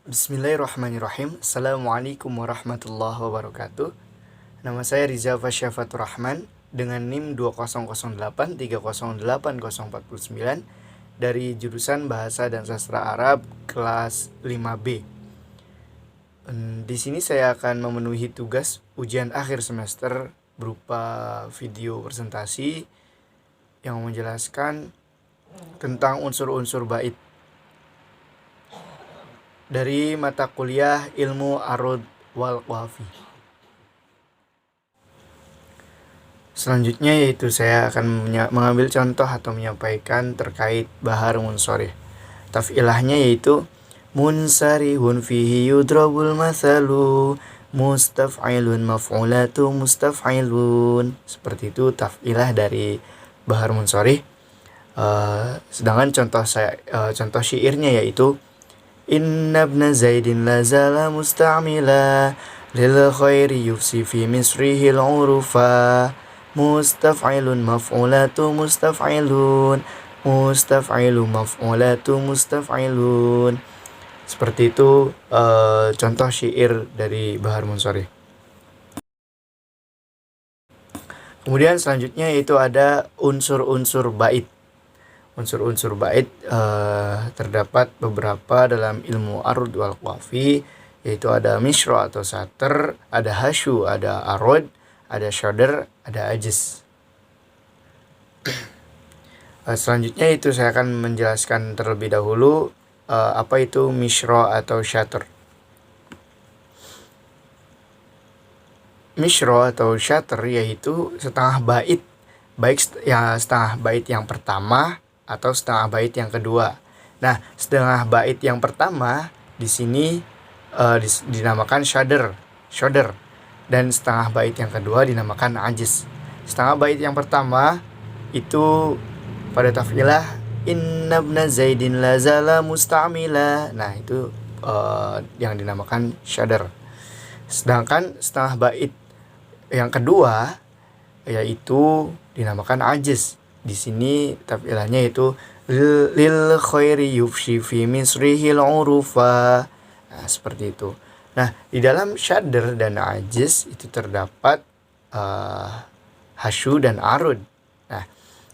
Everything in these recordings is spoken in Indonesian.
Bismillahirrahmanirrahim. Assalamualaikum warahmatullahi wabarakatuh. Nama saya Riza Fasyafatur Rahman dengan NIM 2008308049 dari jurusan Bahasa dan Sastra Arab kelas 5B. Di sini saya akan memenuhi tugas ujian akhir semester berupa video presentasi yang menjelaskan tentang unsur-unsur bait dari mata kuliah Ilmu Arud wal Qafi. Selanjutnya yaitu saya akan mengambil contoh atau menyampaikan terkait bahar munsorih. Taf'ilahnya yaitu munsarihun fihi yudrabul mathalu mustaf'ilun maf'ulatu mustaf'ilun. Seperti itu taf'ilah dari bahar munsorih. Sedangkan contoh syairnya yaitu Inna ibna Zaidin lazala musta'mila lil khairi yufsi fi misrihil urufa mustaf'ilun maf'ulatu mustaf'ilun mustaf'ilu maf'ulatu mustaf'ilun. Seperti itu contoh syair dari bahar munsorih. Kemudian selanjutnya yaitu ada unsur-unsur bait. Unsur-unsur bait terdapat beberapa dalam ilmu arud wal qafi, yaitu ada misro atau sater, ada hasyu, ada arud, ada syadr, ada ajiz. Selanjutnya itu saya akan menjelaskan terlebih dahulu apa itu misro atau syatr. Misro atau syatr yaitu setengah bait, baik ya setengah bait yang pertama atau setengah bait yang kedua. Nah, setengah bait yang pertama di sini dinamakan syadr, dan setengah bait yang kedua dinamakan ajiz. Setengah bait yang pertama itu pada taf'ilah inna ibna Zaidin lazala musta'mila. Nah, itu yang dinamakan syadr. Sedangkan setengah bait yang kedua yaitu dinamakan ajiz. Di sini taf'ilahnya itu lil khairi yufshi fi misrihil urufa. Nah, seperti itu. Nah, di dalam syadr dan ajiz itu terdapat hasyu dan arud. Nah,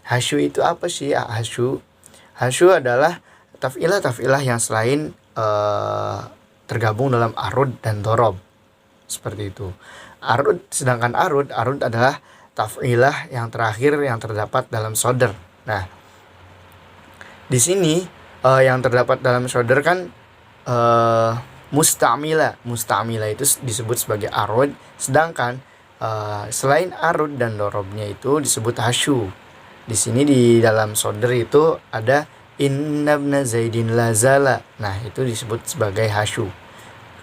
hasyu itu apa sih? Hasyu adalah taf'ilah yang selain tergabung dalam arud dan dorob. Seperti itu. Sedangkan arud adalah taf'ilah yang terakhir yang terdapat dalam sodr. Nah, di sini yang terdapat dalam sodr kan musta'mila. Musta'mila itu disebut sebagai arud, sedangkan selain arud dan dorobnya itu disebut hasyu. Di sini di dalam sodr itu ada inna ibna Zaidin lazala. Nah, itu disebut sebagai hasyu.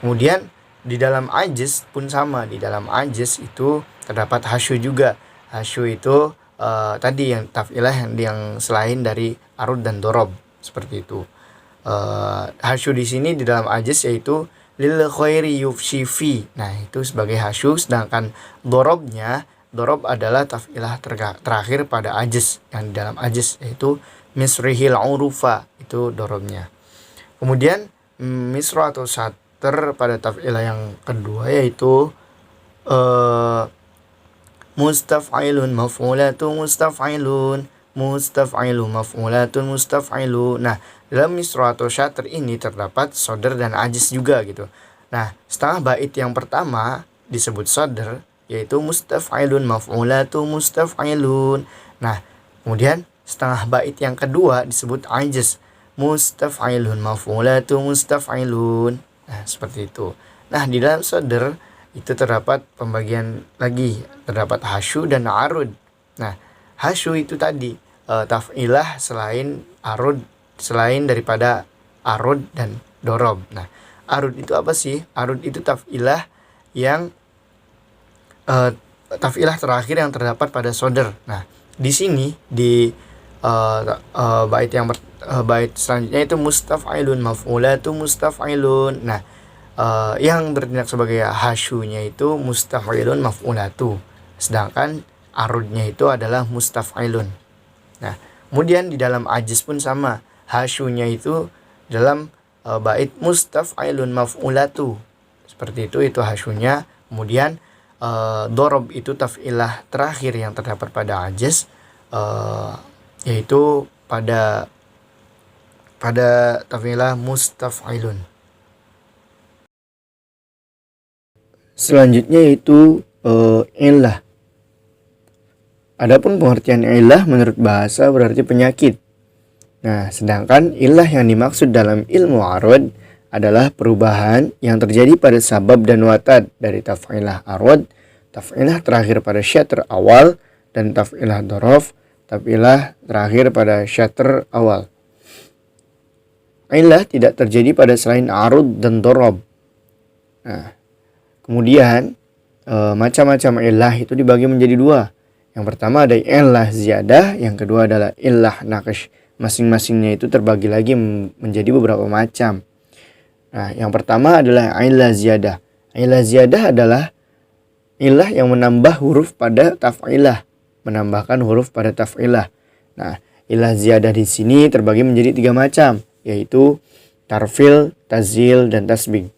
Kemudian di dalam ajiz pun sama. Di dalam ajiz itu terdapat hasyu juga. Hasyu itu tadi yang taf'ilah yang selain dari arud dan dorob, seperti itu. Hasyu di sini di dalam ajiz yaitu lil khairi yufshi fi. Nah, itu sebagai hasyu, sedangkan dorob adalah taf'ilah terakhir pada ajiz, yang di dalam ajiz yaitu misrihil urufa, itu dorobnya. Kemudian misro atau sater pada taf'ilah yang kedua yaitu mustaf'ilun maf'ulatu mustaf'ilun mustaf'ilu maf'ulatun mustaf'ilu. Nah, dalam misro atau syatr ini terdapat sodr dan ajiz juga gitu. Nah, setengah bait yang pertama disebut sodr, yaitu mustaf'ilun maf'ulatu mustaf'ilun. Nah, kemudian setengah bait yang kedua disebut ajiz, mustaf'ilun maf'ulatu mustaf'ilun. Nah, seperti itu. Nah, di dalam sodr itu terdapat pembagian lagi, terdapat hasyu dan arud. Nah, hasyu itu tadi taf'ilah selain daripada arud dan dorob. Nah, arud itu apa sih? Arud itu taf'ilah yang taf'ilah terakhir yang terdapat pada sodr. Nah, di sini di bait selanjutnya itu mustaf'ilun maf'ulatu mustaf'ilun. Nah, yang bertindak sebagai hasyunya itu mustaf'ilun maf'ulatu, sedangkan arudnya itu adalah mustaf'ilun. Nah, kemudian di dalam ajiz pun sama, hasyunya itu dalam bait mustaf'ilun maf'ulatu. Seperti itu hasyunya. Kemudian dorob itu taf'ilah terakhir yang terdapat pada ajaz, yaitu pada taf'ilah mustaf'ilun. Selanjutnya yaitu illah. Adapun pengertian illah menurut bahasa berarti penyakit. Nah, sedangkan illah yang dimaksud dalam ilmu arad adalah perubahan yang terjadi pada sabab dan watad dari taf'ilah arad, taf'ilah terakhir pada syatr awal, dan taf'ilah dorof, taf'ilah terakhir pada syatr awal. Illah tidak terjadi pada selain arad dan dorob. Nah, kemudian macam-macam illah itu dibagi menjadi dua. Yang pertama ada illah ziyadah, yang kedua adalah illah naqsh. Masing-masingnya itu terbagi lagi menjadi beberapa macam. Nah, yang pertama adalah illah ziyadah. Illah ziyadah adalah illah yang menambah huruf pada taf'ilah, menambahkan huruf pada taf'ilah. Nah, illah ziyadah di sini terbagi menjadi 3 macam, yaitu tarfil, tazil, dan tasbih.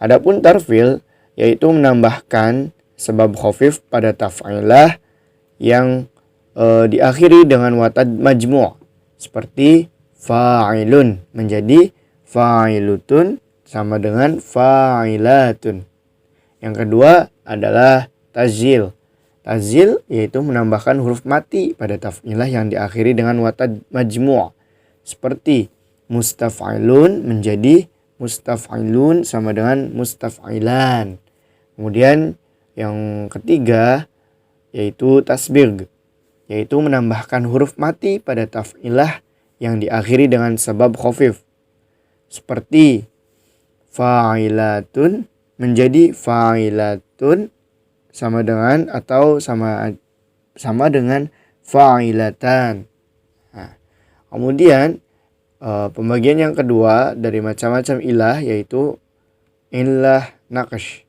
Adapun tarfil yaitu menambahkan sebab khafif pada taf'ilah yang diakhiri dengan watad majmu', seperti fa'ilun menjadi fa'ilutun sama dengan fa'ilatun. Yang kedua adalah tazil. Tazil yaitu menambahkan huruf mati pada taf'ilah yang diakhiri dengan watad majmu', seperti mustaf'ilun menjadi mustaf'ilun sama dengan mustaf'ilan. Kemudian yang ketiga yaitu tasbih, yaitu menambahkan huruf mati pada taf'ilah yang diakhiri dengan sebab khafif, seperti fa'ilatun menjadi fa'ilatun sama dengan atau sama dengan fa'ilatan. Nah, kemudian pembagian yang kedua dari macam-macam ilah yaitu illah naqsh.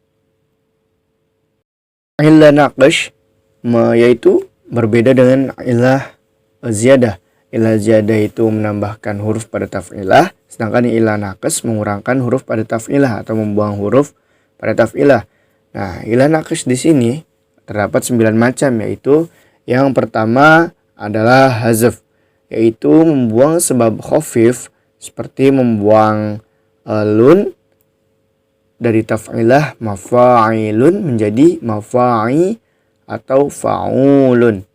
Illah naqsh yaitu berbeda dengan illah ziyadah. Illah ziyadah itu menambahkan huruf pada taf'ilah, sedangkan illah naqsh mengurangkan huruf pada taf'ilah atau membuang huruf pada taf'ilah. Nah, illah naqsh di sini terdapat 9 macam, yaitu yang pertama adalah hazf, yaitu membuang sebab khafif seperti membuang lun dari taf'ilah mafa'ilun menjadi mafa'i atau fa'ulun.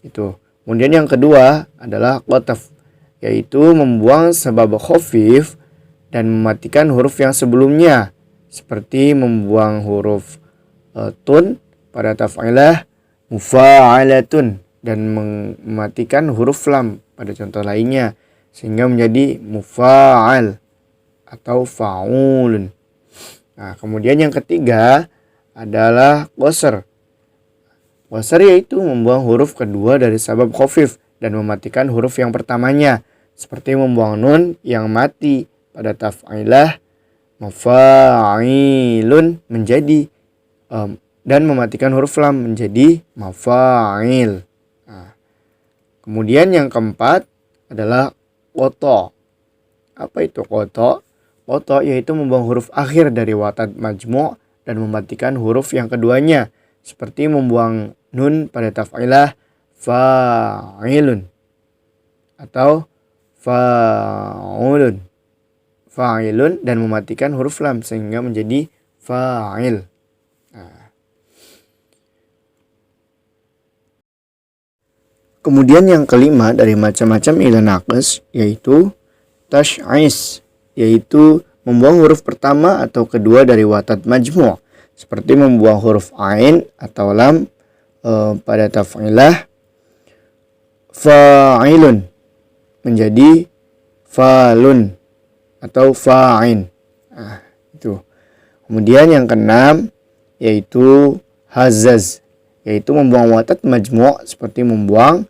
Itu. Kemudian yang kedua adalah qataf, yaitu membuang sebab khafif dan mematikan huruf yang sebelumnya, seperti membuang huruf tun pada taf'ilah mufa'alatun dan mematikan huruf lam pada contoh lainnya sehingga menjadi mufa'al atau fa'ulun. Nah, kemudian yang ketiga adalah qasr. Qasr yaitu membuang huruf kedua dari sabab khafif dan mematikan huruf yang pertamanya, seperti membuang nun yang mati pada taf'ilah mafa'ilun menjadi dan mematikan huruf lam menjadi mafa'il. Nah, kemudian yang keempat adalah qata. Apa itu qata? Qata yaitu membuang huruf akhir dari watad majmu' dan mematikan huruf yang keduanya, seperti membuang nun pada taf'ilah fa'ilun atau fa'ulun, fa'ilun, dan mematikan huruf lam sehingga menjadi fa'il. Nah, kemudian yang kelima dari macam-macam illah naqsh yaitu tash'is, yaitu membuang huruf pertama atau kedua dari watad majmu', seperti membuang huruf ain atau lam pada taf'ilah fa'ilun menjadi fa'lun atau fa'in. Nah, itu. Kemudian yang keenam yaitu hazaz, yaitu membuang watad majmu' seperti membuang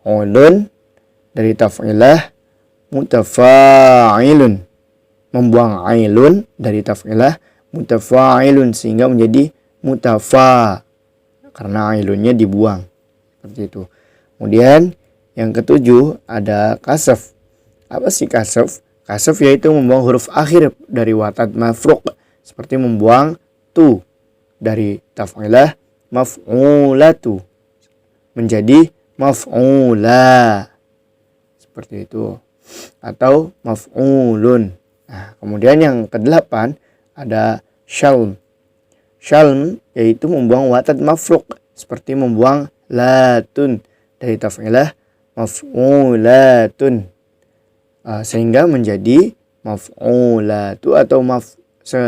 ulun dari taf'ilah mutafa'ilun, membuang ailun dari taf'ilah mutafa'ilun sehingga menjadi mutafa karena ailunnya dibuang, seperti itu. Kemudian yang ketujuh ada kasaf. Apa sih kasaf? Kasf yaitu membuang huruf akhir dari watad mafruq, seperti membuang tu dari taf'ilah maf'ulatu menjadi maf'ula, seperti itu, atau maf'ulun. Nah, kemudian yang kedelapan ada syalm. Syalm yaitu membuang watad mafruq, seperti membuang latun dari taf'ilah maf'ulatun, sehingga menjadi maf'ulatu atau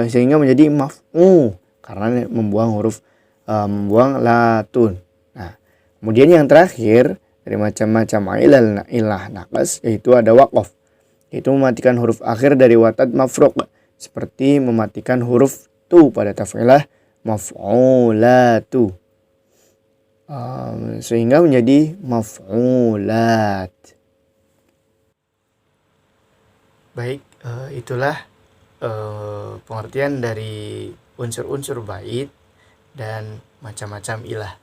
sehingga menjadi maf'u karena membuang huruf membuang latun. Nah, kemudian yang terakhir dari macam-macam ilah naqas yaitu ada waqaf, yaitu mematikan huruf akhir dari watad mafruq, seperti mematikan huruf tu pada taf'ilah maf'ulatu, sehingga menjadi maf'ulat. Baik, itulah pengertian dari unsur-unsur bait dan macam-macam ilah.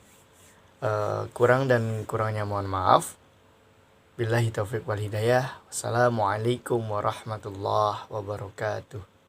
Kurang dan kurangnya mohon maaf. Billahi taufiq wal hidayah. Wassalamualaikum warahmatullahi wabarakatuh.